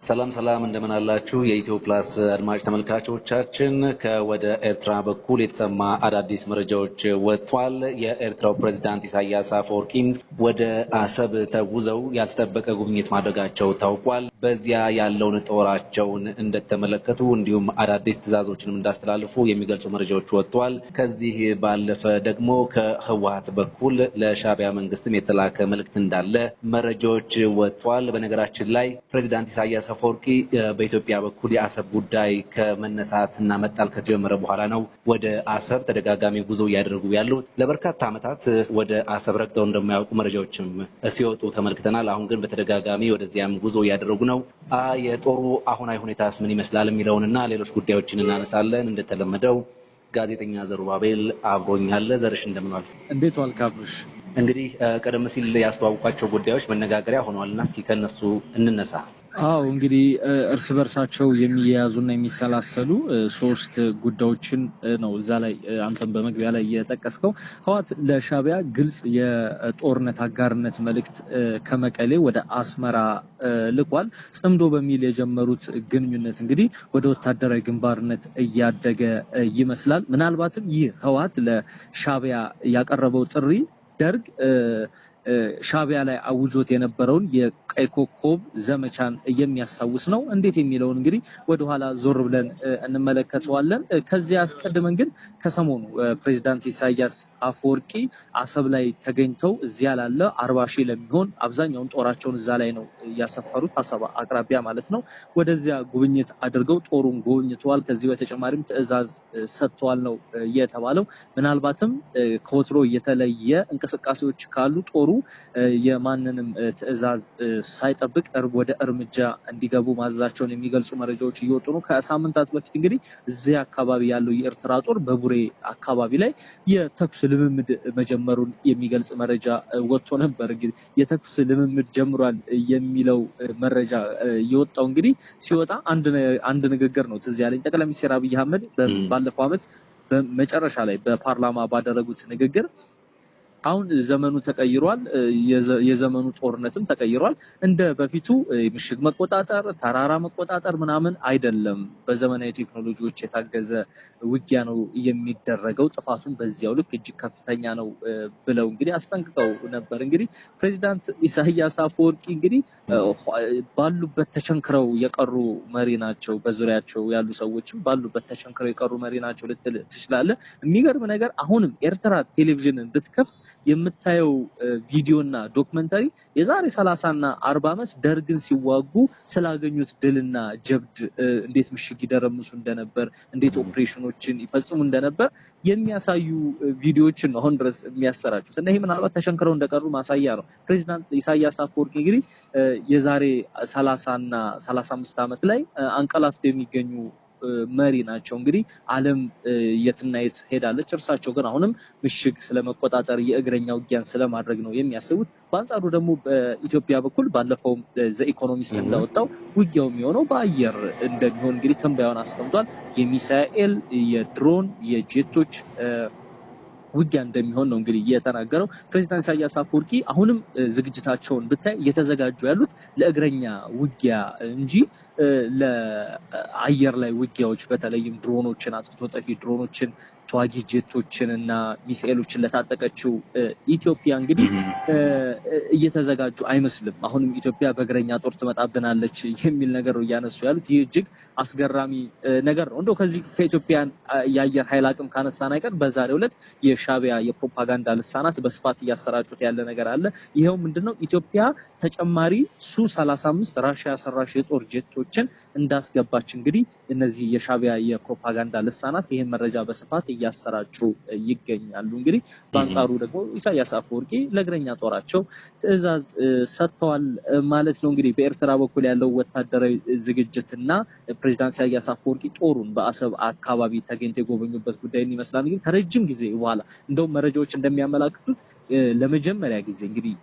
ሰላም ሰላም እንደምን አላችሁ የኢትዮ ፕላስ አድማጭ ተመልካቾቻችን ከወደ ኤርትራ በኩል የተሰማ አዳዲስ መረጃዎች ወጥቷል የኤርትራው ፕሬዝዳንት ኢሳያስ አፈወርቂ ወደ አሰብ ተጉዘው ያልተጠበቀ ጉብኝት ማድረጋቸው ታውቋል በዚያ ያለውን ጦራቸውን እንደተመለከቱ እንዲሁም አዳዲስ ትዕዛዞችንም እንዳስተላልፉ የሚገልጹ መረጃዎች ወጥቷል ከዚህ ባለፈ ደግሞ ከህወሓት በኩል ለሻዕቢያ መንግስትም የተላከ መልእክት እንዳለ መረጃዎች ወጥቷል በነገራችን ላይ ፕሬዝዳንት ኢሳያስ አፈወርቂ በኢትዮጵያ በኩል የአሰብ ጉዳይ ከመነሳትና መጣል ከጀመረ በኋላ ነው ወደ አሰብ ተደጋጋሚ ጉዞ ያደርጉ ያሉት ለበርካታ ዓመታት ወደ አሰብ ረግጠው እንደማያውቁ መረጃዎችም ሲወጡ ተመልክተናል አሁን ግን በተደጋጋሚ ወደዚያም ጉዞ ያደረጉ ነው የጦሩ አሁናዊ ሁኔታስ ምን ይመስላል የሚለውንና ሌሎች ጉዳዮችን እናነሳለን እንደተለመደው ጋዜጠኛ ዘሩባቤል አብሮኛል ዘርሽ እንደምን ዋልክ እንዴት ዋልክ አብርሽ እንግዲህ ቀደም ሲል ያስተዋወቋቸው ጉዳዮች መነጋገሪያ ሆነዋልና እስኪ ከነሱ እንነሳ አው እንግዲህ እርስ በርሳቸው የሚያያዙና የሚሰላሰሉ ሶስት ጉዳዮችን ነው እዛ ላይ አንተም በመግቢያ ላይ የጠቀስከው ህወሓት ለሻዕቢያ ግልጽ የጦርነት አጋርነት መልእክት ከመቀሌ ወደ አስመራ ልቋል ጽምዶ በሚል የጀመሩት ግንኙነት እንግዲህ ወደ ወታደራዊ ግንባርነት እያደገ ይመስላል ምናልባትም ይህ ህወሓት ለሻዕቢያ ያቀረበው ጥሪ ደርግ ሻዕቢያ ላይ አውጆት የነበረውን የቀይ ኮከብ ዘመቻን የሚያሳውስ ነው እንዴት የሚለውን እንግዲህ ወደ ኋላ ዞር ብለን እንመለከተዋለን ከዚህ አስቀድመን ግን ከሰሞኑ ፕሬዝዳንት ኢሳያስ አፈወርቂ አሰብ ላይ ተገኝተው እዚያ ያለ 40,000 ለሚሆን አብዛኛውን ጦራቸውን እዛ ላይ ነው ያሰፈሩት አሰብ አቅራቢያ ማለት ነው ወደዚያ ጉብኝት አድርገው ጦሩን ጎብኝተዋል ከዚህ በተጨማሪም ትዕዛዝ ሰጥተዋል ነው የተባለው ምናልባትም ከወትሮ የተለየ እንቅስቃሴዎች ካሉ ጦሩ የማንንም ትዕዛዝ ሳይጠብቅ ወደ እርምጃ እንዲገቡ ማዛቸውን የሚገልጹ መረጃዎች እየወጡ ነው ከሳምንታት በፊት እንግዲህ እዚህ አካባቢ ያለው የኤርትራ ጦር በቡሬ አካባቢ ላይ የተኩስ ልምምድ መጀመሩን የሚገልጽ መረጃ ወጥቶ ነበር እንግዲህ የተኩስ ልምምድ ጀምሯል የሚለው መረጃ የወጣው እንግዲህ ሲወጣ አንድ ንግግር ነው ትዝ ያለኝ ጠቅላይ ሚኒስትር አብይ አህመድ ባለፈው ዓመት በመጨረሻ ላይ በፓርላማ ባደረጉት ንግግር አሁን ዘመኑ ተቀይሯል የዘመኑ ጦርነትም ተቀይሯል እንደ በፊቱ ምሽግ መቆጣጠር ተራራ መቆጣጠር ምናምን አይደለም በዘመናዊ ቴክኖሎጂዎች የታገዘ ውጊያ ነው የሚደረገው ጥፋቱን በዚያው ልክ እጅግ ከፍተኛ ነው ብለው እንግዲህ አስጠንቅቀው ነበር እንግዲህ ፕሬዝዳንት ኢሳያስ አፈወርቂ እንግዲህ ባሉበት ተቸንክረው የቀሩ መሪ ናቸው በዙሪያቸው ያሉ ሰዎችም ባሉበት ተቸንክረው የቀሩ መሪ ናቸው ልትል ትችላለህ የሚገርም ነገር አሁንም ኤርትራ ቴሌቪዥንን ብትከፍት የምታየው ቪዲዮና ዶክመንታሪ የዛሬ 30 እና 40 ዓመት ደርግን ሲዋጉ ስላገኙት ድልና ጀብድ እንዴት ምሽግ ይደረምሱ እንደነበር እንዴት ኦፕሬሽኖችን ይፈጽሙ እንደነበር የሚያሳዩ ቪዲዮዎችን ነው አሁን ድረስ የሚያሰራጩት እና ይሄ ምናልባት ተሸንክረው እንደቀሩ ማሳያ ነው ፕሬዝዳንት ኢሳያስ አፈወርቂ እንግዲህ የዛሬ 30 እና 35 ዓመት ላይ አንቀላፍተው የሚገኙ መሪ ናቸው እንግዲህ ዓለም የትና የት ሄዳለች እርሳቸው ግን አሁንም ምሽግ ስለመቆጣጠር የእግረኛ ውጊያን ስለማድረግ ነው የሚያስቡት በአንጻሩ ደግሞ በኢትዮጵያ በኩል ባለፈው ዘኢኮኖሚስት እንዳወጣው ውጊያው የሚሆነው በአየር እንደሚሆን እንግዲህ ተንባያውን አስቀምጧል የሚሳኤል የድሮን የጄቶች ውጊያ እንደሚሆን ነው እንግዲህ የተናገረው ፕሬዝዳንት ኢሳያስ አፈወርቂ አሁንም ዝግጅታቸውን ብታይ የተዘጋጁ ያሉት ለእግረኛ ውጊያ እንጂ ለአየር ላይ ውጊያዎች በተለይም ድሮኖችን አጥፍቶ ጠፊ ድሮኖችን ተዋጊ ጄቶችንና ሚሳኤሎችን ለታጠቀችው ኢትዮጵያ እንግዲህ እየተዘጋጁ አይመስልም አሁንም ኢትዮጵያ በእግረኛ ጦር ትመጣብናለች የሚል ነገር ነው ያነሱ ያሉት ይህ እጅግ አስገራሚ ነገር ነው እንደው ከዚህ ከኢትዮጵያን የአየር ኃይል አቅም ካነሳን አይቀር በዛሬው ዕለት የሻዕቢያ የፕሮፓጋንዳ ልሳናት በስፋት ያሰራጩት ያለ ነገር አለ ይሄው ምንድነው ኢትዮጵያ ተጨማሪ ሱ35 ራሺያ ሰራሽ የጦር ጄቶችን እንዳስገባች እንግዲህ እነዚህ የሻዕቢያ የፕሮፓጋንዳ ልሳናት ይሄን መረጃ በስፋት እያሰራጩ ይገኛሉ እንግዲህ በአንጻሩ ደግሞ ኢሳያስ አፈወርቂ ለእግረኛ ጦራቸው ትዕዛዝ ሰጥተዋል ማለት ነው እንግዲህ በኤርትራ በኩል ያለው ወታደራዊ ዝግጅትና ፕሬዝዳንት ኢሳያስ አፈወርቂ ጦሩን በአሰብ አካባቢ ተገኝተው የጎበኙበት ጉዳይ ይመስላል እንግዲህ ከረጅም ጊዜ በኋላ እንደው መረጃዎች እንደሚያመላክቱት ለመጀመሪያ ጊዜ እንግዲህ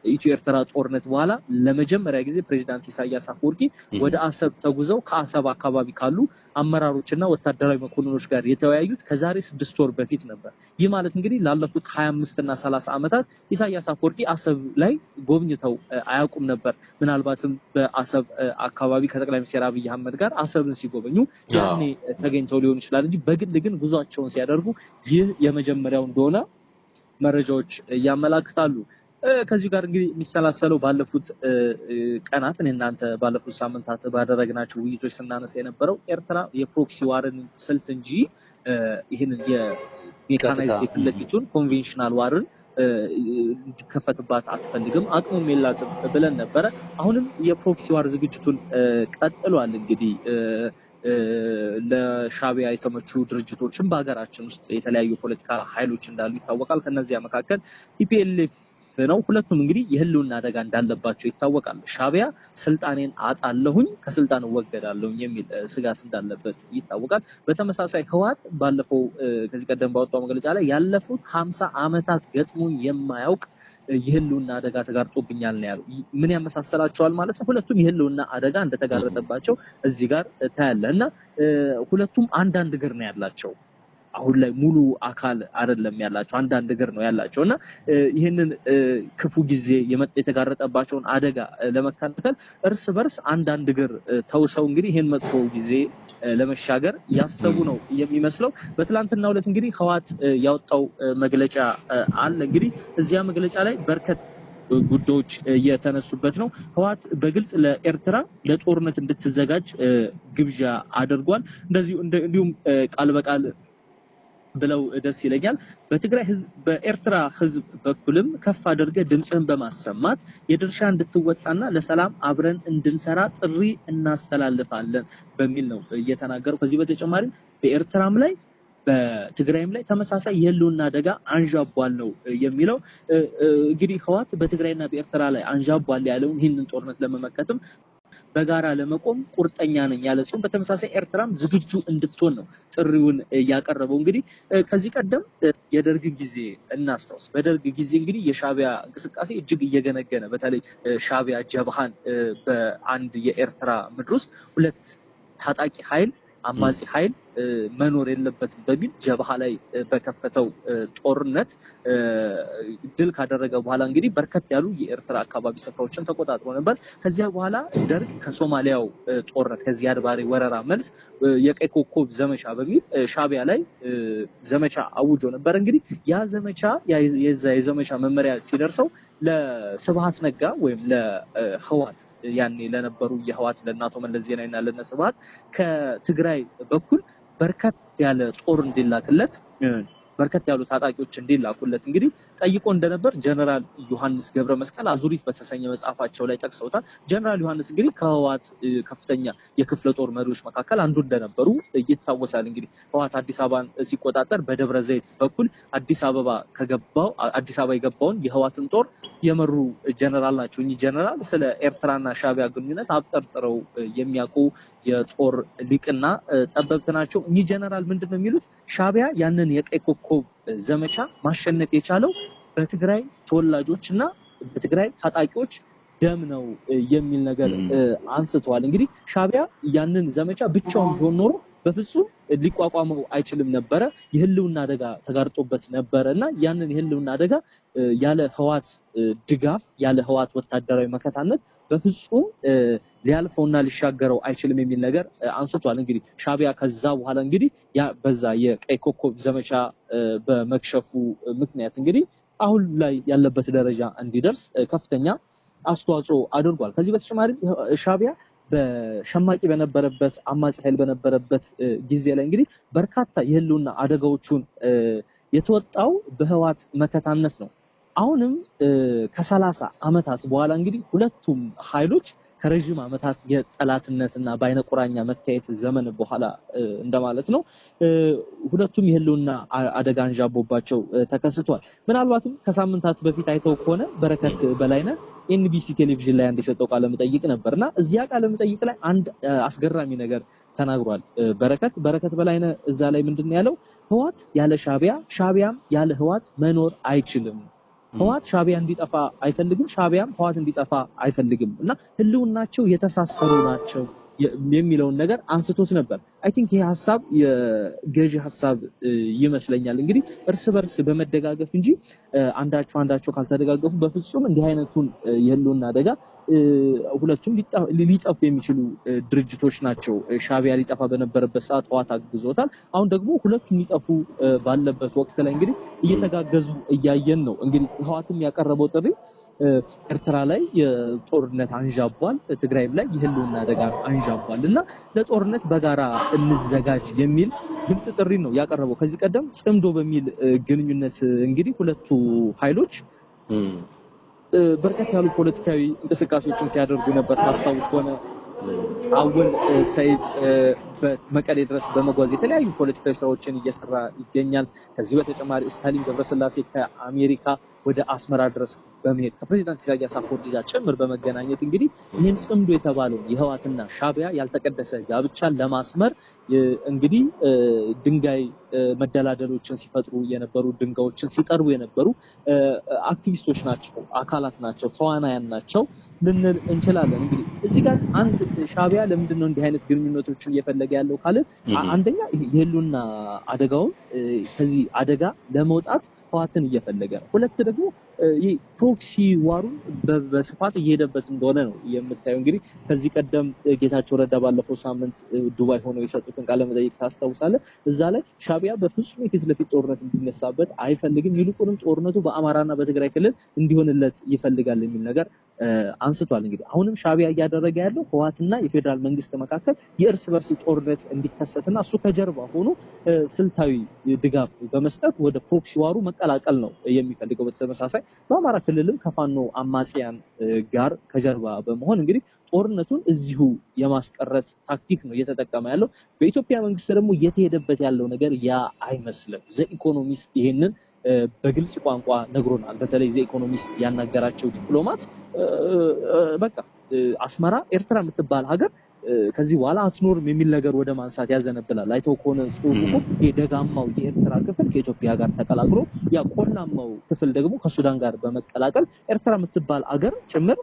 ኢትዮ ኤርትራ ጦርነት በኋላ ለመጀመሪያ ጊዜ ፕሬዝዳንት ኢሳያስ አፈወርቂ ወደ አሰብ ተጉዘው ከአሰብ አካባቢ ካሉ አመራሮችና ወታደራዊ መኮንኖች ጋር የተወያዩት ከዛሬ 6 ወር በፊት ነበር። ይህ ማለት እንግዲህ ላለፉት 25 እና 30 ዓመታት ኢሳያስ አፈወርቂ አሰብ ላይ ጎብኝተው አያውቁም ነበር። ምናልባትም በአሰብ አካባቢ ከጠቅላይ ሚኒስትር አብይ አህመድ ጋር አሰብን ሲጎበኙ ያኔ ተገኝተው ሊሆን ይችላል እንጂ በግል ግን ጉዟቸውን ሲያደርጉ ይህ የመጀመሪያው እንደሆነ መረጃዎች ያመላክታሉ። ከዚህ ጋር እንግዲህ የሚሰላሰለው ባለፉት ቀናት እናንተ ባለፉት ሳምንታት ባደረግናቸው ውይይቶች ስናነሳ የነበረው ኤርትራ የፕሮክሲ ዋርን ስልት እንጂ ይሄንን የሜካናይዝድ የፍለፊቱን ኮንቬንሽናል ዋርን እንዲከፈትባት አትፈልግም፣ አቅሙም የላትም ብለን ነበረ። አሁንም የፕሮክሲ ዋር ዝግጅቱን ቀጥሏል። እንግዲህ ለሻቢያ የተመቹ ድርጅቶችን በሀገራችን ውስጥ የተለያዩ ፖለቲካ ኃይሎች እንዳሉ ይታወቃል። ከነዚያ መካከል ቲፒኤልኤፍ ነው። ሁለቱም እንግዲህ የህልውና አደጋ እንዳለባቸው ይታወቃል። ሻቢያ ስልጣኔን አጣለሁኝ ከስልጣን ወገዳለሁኝ የሚል ስጋት እንዳለበት ይታወቃል። በተመሳሳይ ህወሓት ባለፈው ከዚህ ቀደም ባወጣው መግለጫ ላይ ያለፉት 50 ዓመታት ገጥሞኝ የማያውቅ የህልውና አደጋ ተጋርጦብኛል ነው ያለው። ምን ያመሳሰላቸዋል ማለት ነው? ሁለቱም የህልውና አደጋ እንደተጋረጠባቸው እዚህ ጋር ታያለና ሁለቱም አንዳንድ እግር ነው ያላቸው። አሁን ላይ ሙሉ አካል አይደለም ያላቸው፣ አንዳንድ እግር ነው ያላቸውና ይሄንን ክፉ ጊዜ የተጋረጠባቸውን አደጋ ለመከላከል እርስ በርስ አንዳንድ እግር ተውሰው እንግዲህ ይሄን መጥፎ ጊዜ ለመሻገር ያሰቡ ነው የሚመስለው። በትላንትናው ዕለት እንግዲህ ህወሓት ያወጣው መግለጫ አለ። እንግዲህ እዚያ መግለጫ ላይ በርከት ጉዳዮች የተነሱበት ነው። ህወሓት በግልጽ ለኤርትራ ለጦርነት እንድትዘጋጅ ግብዣ አድርጓል። እንዲሁም ቃል በቃል ብለው ደስ ይለኛል። በትግራይ ህዝብ በኤርትራ ህዝብ በኩልም ከፍ አድርገ ድምጽን በማሰማት የድርሻ እንድትወጣና ለሰላም አብረን እንድንሰራ ጥሪ እናስተላልፋለን በሚል ነው እየተናገረው። ከዚህ በተጨማሪ በኤርትራም ላይ በትግራይም ላይ ተመሳሳይ የህልውና አደጋ አንዣቧል ነው የሚለው። እንግዲህ ህወሓት በትግራይና በኤርትራ ላይ አንዣቧል ያለውን ይህንን ጦርነት ለመመከትም በጋራ ለመቆም ቁርጠኛ ነኝ ያለ ሲሆን በተመሳሳይ ኤርትራም ዝግጁ እንድትሆን ነው ጥሪውን ያቀረበው። እንግዲህ ከዚህ ቀደም የደርግ ጊዜ እናስታውስ። በደርግ ጊዜ እንግዲህ የሻቢያ እንቅስቃሴ እጅግ እየገነገነ በተለይ ሻቢያ ጀብሃን በአንድ የኤርትራ ምድር ውስጥ ሁለት ታጣቂ ኃይል አማጺ ኃይል መኖር የለበትም በሚል ጀብሃ ላይ በከፈተው ጦርነት ድል ካደረገ በኋላ እንግዲህ በርከት ያሉ የኤርትራ አካባቢ ስፍራዎችን ተቆጣጥሮ ነበር። ከዚያ በኋላ ደርግ ከሶማሊያው ጦርነት ከዚያድ ባሬ ወረራ መልስ የቀይ ኮከብ ዘመቻ በሚል ሻቢያ ላይ ዘመቻ አውጆ ነበር። እንግዲህ ያ ዘመቻ የዘመቻ መመሪያ ሲደርሰው ለስብሃት ነጋ ወይም ለህወሓት ያኔ ለነበሩ የህወሓት ለናቶ መለስ ዜናዊና ለነስብሃት ከትግራይ በኩል በርከት ያለ ጦር እንዲላክለት በርከት ያሉ ታጣቂዎች እንዲላኩለት እንግዲህ ጠይቆ እንደነበር ጀነራል ዮሐንስ ገብረ መስቀል አዙሪት በተሰኘ መጽሐፋቸው ላይ ጠቅሰውታል። ጀነራል ዮሐንስ እንግዲህ ከህወሓት ከፍተኛ የክፍለ ጦር መሪዎች መካከል አንዱ እንደነበሩ ይታወሳል። እንግዲህ ህወሓት አዲስ አበባን ሲቆጣጠር በደብረ ዘይት በኩል አዲስ አበባ የገባውን የህወሓትን ጦር የመሩ ጀነራል ናቸው። እኚህ ጀነራል ስለ ኤርትራና ሻቢያ ግንኙነት አብጠርጥረው የሚያውቁ የጦር ሊቅና ጠበብት ናቸው። እኚህ ጀነራል ምንድነው የሚሉት? ሻቢያ ያንን የቀይ ኮከብ ዘመቻ ማሸነፍ የቻለው በትግራይ ተወላጆችና በትግራይ ታጣቂዎች ደም ነው የሚል ነገር አንስተዋል። እንግዲህ ሻቢያ ያንን ዘመቻ ብቻውን ቢሆን ኖሮ በፍጹም ሊቋቋመው አይችልም ነበረ። የህልውና አደጋ ተጋርጦበት ነበርና ያንን የህልውና አደጋ ያለ ህወሓት ድጋፍ ያለ ህወሓት ወታደራዊ መከታነት በፍጹም ሊያልፈውና ሊሻገረው አይችልም የሚል ነገር አንስቷል። እንግዲህ ሻቢያ ከዛ በኋላ እንግዲህ በዛ የቀይ ኮከብ ዘመቻ በመክሸፉ ምክንያት እንግዲህ አሁን ላይ ያለበት ደረጃ እንዲደርስ ከፍተኛ አስተዋጽኦ አድርጓል። ከዚህ በተጨማሪ ሻቢያ በሸማቂ በነበረበት አማጺ ኃይል በነበረበት ጊዜ ላይ እንግዲህ በርካታ የህልውና አደጋዎቹን የተወጣው በህወሓት መከታነት ነው። አሁንም ከ30 ዓመታት በኋላ እንግዲህ ሁለቱም ኃይሎች ከረጅም ዓመታት የጠላትነትና በአይነ ቁራኛ መታየት ዘመን በኋላ እንደማለት ነው ሁለቱም የህልውና አደጋ አንዣቦባቸው ተከስቷል። ምናልባትም ከሳምንታት በፊት አይተው ከሆነ በረከት በላይነህ ኤንቢሲ ቴሌቪዥን ላይ አንድ የሰጠው ቃለ መጠይቅ ነበርና እዚያ ቃለ መጠይቅ ላይ አንድ አስገራሚ ነገር ተናግሯል። በረከት በላይነህ እዛ ላይ ምንድነው ያለው? ህወሓት ያለ ሻቢያ ሻቢያም ያለ ህወሓት መኖር አይችልም። ህዋት ሻቢያ እንዲጠፋ አይፈልግም ሻቢያም ህዋት እንዲጠፋ አይፈልግም እና ህልውናቸው የተሳሰሩ ናቸው የሚለውን ነገር አንስቶት ነበር አይ ቲንክ ይሄ ሐሳብ የገዢ ሐሳብ ይመስለኛል እንግዲህ እርስ በርስ በመደጋገፍ እንጂ አንዳቸው ካልተደጋገፉ በፍጹም እንዲህ አይነቱን የህልውና አደጋ ሁለቱም ሊጠፉ የሚችሉ ድርጅቶች ናቸው ሻቢያ ሊጠፋ በነበረበት ሰዓት ህዋት አግዞታል አሁን ደግሞ ሁለቱም ሊጠፉ ባለበት ወቅት ላይ እንግዲህ እየተጋገዙ እያየን ነው እንግዲህ ህዋትም ያቀረበው ጥሪ ኤርትራ ላይ የጦርነት አንዣቧል ትግራይም ላይ የህልውና አደጋ አንዣቧልና ለጦርነት በጋራ እንዘጋጅ የሚል ግልጽ ጥሪ ነው ያቀረበው ከዚህ ቀደም ጽምዶ በሚል ግንኙነት እንግዲህ ሁለቱ ኃይሎች በርከት ያሉ ፖለቲካዊ እንቅስቃሴዎችን ሲያደርጉ ነበር ታስታውስ ሆነ አወል ሰይድ በመቀሌ ድረስ በመጓዝ የተለያዩ ፖለቲካዊ ስራዎችን እየሰራ ይገኛል ከዚህ በተጨማሪ ስታሊን ገብረስላሴ ከአሜሪካ ወደ አስመራ ድረስ በመሄድ ከፕሬዝዳንት ኢሳያስ አፈወርቂ ጋር ጭምር በመገናኘት እንግዲህ ይህን ጽምዶ የተባለው የህዋትና ሻቢያ ያልተቀደሰ ጋብቻን ለማስመር እንግዲህ ድንጋይ መደላደሎችን ሲፈጥሩ የነበሩ ድንጋዮችን ሲጠርቡ የነበሩ አክቲቪስቶች ናቸው አካላት ናቸው ተዋናያን ናቸው ልንል እንችላለን እንግዲህ እዚህ ጋር አንድ ሻቢያ ለምንድነው እንዲህ አይነት ግንኙነቶችን እየፈለገ ያለው ካለ አንደኛ የህልውና አደጋውን ከዚህ አደጋ ለመውጣት ህዋትን እየፈለገ ነው ሁለት ደግሞ ይሄ ፕሮክሲ ዋሩን በስፋት እየሄደበት እንደሆነ ነው የምታየው እንግዲህ ከዚህ ቀደም ጌታቸው ረዳ ባለፈው ሳምንት ዱባይ ሆነው የሰጡትን ቃለ መጠይቅ ታስታውሳለህ እዛ ላይ ሻቢያ በፍጹም የፊት ለፊት ጦርነት እንዲነሳበት አይፈልግም ይልቁንም ጦርነቱ በአማራና በትግራይ ክልል እንዲሆንለት ይፈልጋል የሚል ነገር አንስቷል እንግዲህ አሁንም ሻቢያ እያደረገ ያለው ህዋትና የፌደራል መንግስት መካከል የእርስ በርስ ጦርነት እንዲከሰትና እሱ ከጀርባ ሆኖ ስልታዊ ድጋፍ በመስጠት ወደ ፕሮክሲ ዋሩ መቀላቀል ነው የሚፈልገው በተመሳሳይ በአማራ ክልልም ከፋኖ አማጺያን ጋር ከጀርባ በመሆን እንግዲህ ጦርነቱን እዚሁ የማስቀረት ታክቲክ ነው እየተጠቀመ ያለው በኢትዮጵያ መንግስት ደግሞ እየተሄደበት ያለው ነገር ያ አይመስልም ዘኢኮኖሚስት ይሄንን በግልጽ ቋንቋ ነግሮናል በተለይ ዘኢኮኖሚስት ያናገራቸው ዲፕሎማት በቃ አስመራ ኤርትራ የምትባል ሀገር ከዚህ በኋላ አትኖርም የሚል ነገር ወደ ማንሳት ያዘነብላል አይተው ከሆነ ጽሁፉ የደጋማው የኤርትራ ክፍል ከኢትዮጵያ ጋር ተቀላቅሎ ያ ቆላማው ክፍል ደግሞ ከሱዳን ጋር በመቀላቀል ኤርትራ የምትባል ሀገር ጭምር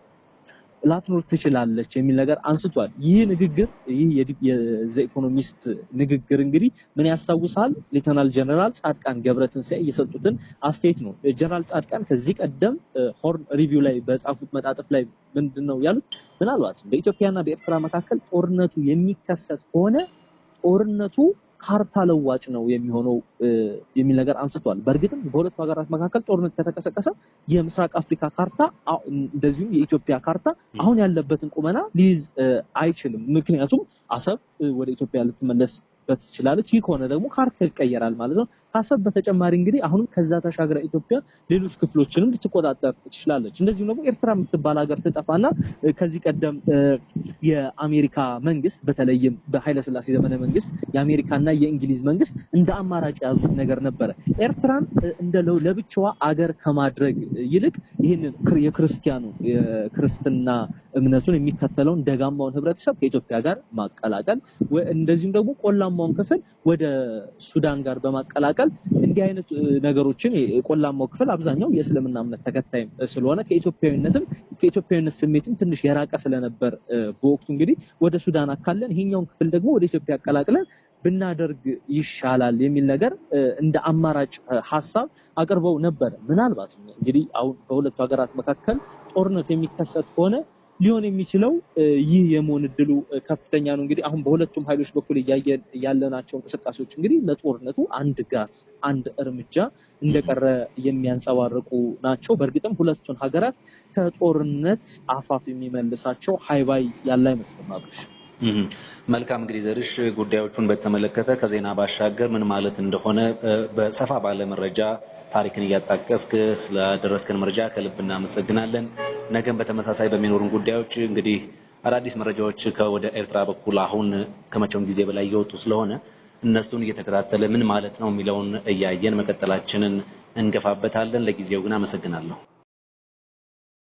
ላትኖር ትችላለች የሚል ነገር አንስቷል ይህ ንግግር ይህ የኢኮኖሚስት ንግግር እንግዲህ ምን ያስታውሳል ሌተናል ጀነራል ጻድቃን ገብረትንሳኤ የሰጡትን አስተያየት ነው ጀነራል ጻድቃን ከዚህ ቀደም ሆርን ሪቪው ላይ በጻፉት መጣጥፍ ላይ ምንድነው ያሉት ምናልባት በኢትዮጵያና በኤርትራ መካከል ጦርነቱ የሚከሰት ሆነ ጦርነቱ ካርታ ለዋጭ ነው የሚሆነው የሚል ነገር አንስቷል በእርግጥም በሁለቱ ሀገራት መካከል ጦርነት ከተቀሰቀሰ የምስራቅ አፍሪካ ካርታ እንደዚሁም የኢትዮጵያ ካርታ አሁን ያለበትን ቁመና ሊይዝ አይችልም ምክንያቱም አሰብ ወደ ኢትዮጵያ ልትመለስ በትችላለች ይህ ከሆነ ደግሞ ካርታ ይቀየራል ማለት ነው ካሰብ በተጨማሪ እንግዲህ አሁን ከዛ ተሻግራ ኢትዮጵያ ሌሎች ክፍሎችንም ልትቆጣጠር ትችላለች እንደዚህ ደግሞ ኤርትራ የምትባል ሀገር ተጠፋና ከዚህ ቀደም የአሜሪካ መንግስት በተለይም በኃይለ ሥላሴ ዘመነ መንግስት የአሜሪካና የእንግሊዝ መንግስት እንደ አማራጭ ያዙት ነገር ነበር ኤርትራን እንደ ለብቻዋ አገር ከማድረግ ይልቅ ይሄንን የክርስትና እምነቱን የሚከተለውን ደጋማውን ህብረተሰብ ከኢትዮጵያ ጋር ማቀላቀል እንደዚህም ደግሞ ቆላማውን ክፍል ወደ ሱዳን ጋር በማቀላቀል እንዲህ አይነት ነገሮችን የቆላማው ክፍል አብዛኛው የእስልምና እምነት ተከታይ ስለሆነ ከኢትዮጵያዊነት ስሜትም ትንሽ የራቀ ስለነበር በወቅቱ እንግዲህ ወደ ሱዳን አካለን ይሄኛውን ክፍል ደግሞ ወደ ኢትዮጵያ አቀላቅለን ብናደርግ ይሻላል የሚል ነገር እንደ አማራጭ ሐሳብ አቅርበው ነበር ምናልባት እንግዲህ አሁን በሁለቱ ሀገራት መካከል ጦርነት የሚከሰት ሆነ ሊሆን የሚችለው ይህ የመሆን እድሉ ከፍተኛ ነው እንግዲህ አሁን በሁለቱም ኃይሎች በኩል ያለናቸው እንቅስቃሴዎች እንግዲህ ለጦርነቱ አንድ እርምጃ እንደቀረ የሚያንጸባርቁ ናቸው በእርግጥም ሁለቱን ሀገራት ከጦርነት አፋፍ የሚመልሳቸው ሃይባይ ያለ አይመስልም አብርሽ መልካም እንግዲህ ዘርሽ ጉዳዮቹን በተመለከተ ከዜና ባሻገር ምን ማለት እንደሆነ በሰፋ ባለ መረጃ ታሪክን እያጣቀስክ ስለደረስከን መረጃ ከልብ እናመሰግናለን ነገም በተመሳሳይ በሚኖሩን ጉዳዮች እንግዲህ አዳዲስ መረጃዎች ከወደ ኤርትራ በኩል አሁን ከመቼውም ጊዜ በላይ እየወጡ ስለሆነ እነሱን እየተከታተለ ምን ማለት ነው የሚለውን እያየን መቀጠላችንን እንገፋበታለን ለጊዜው ግን አመሰግናለሁ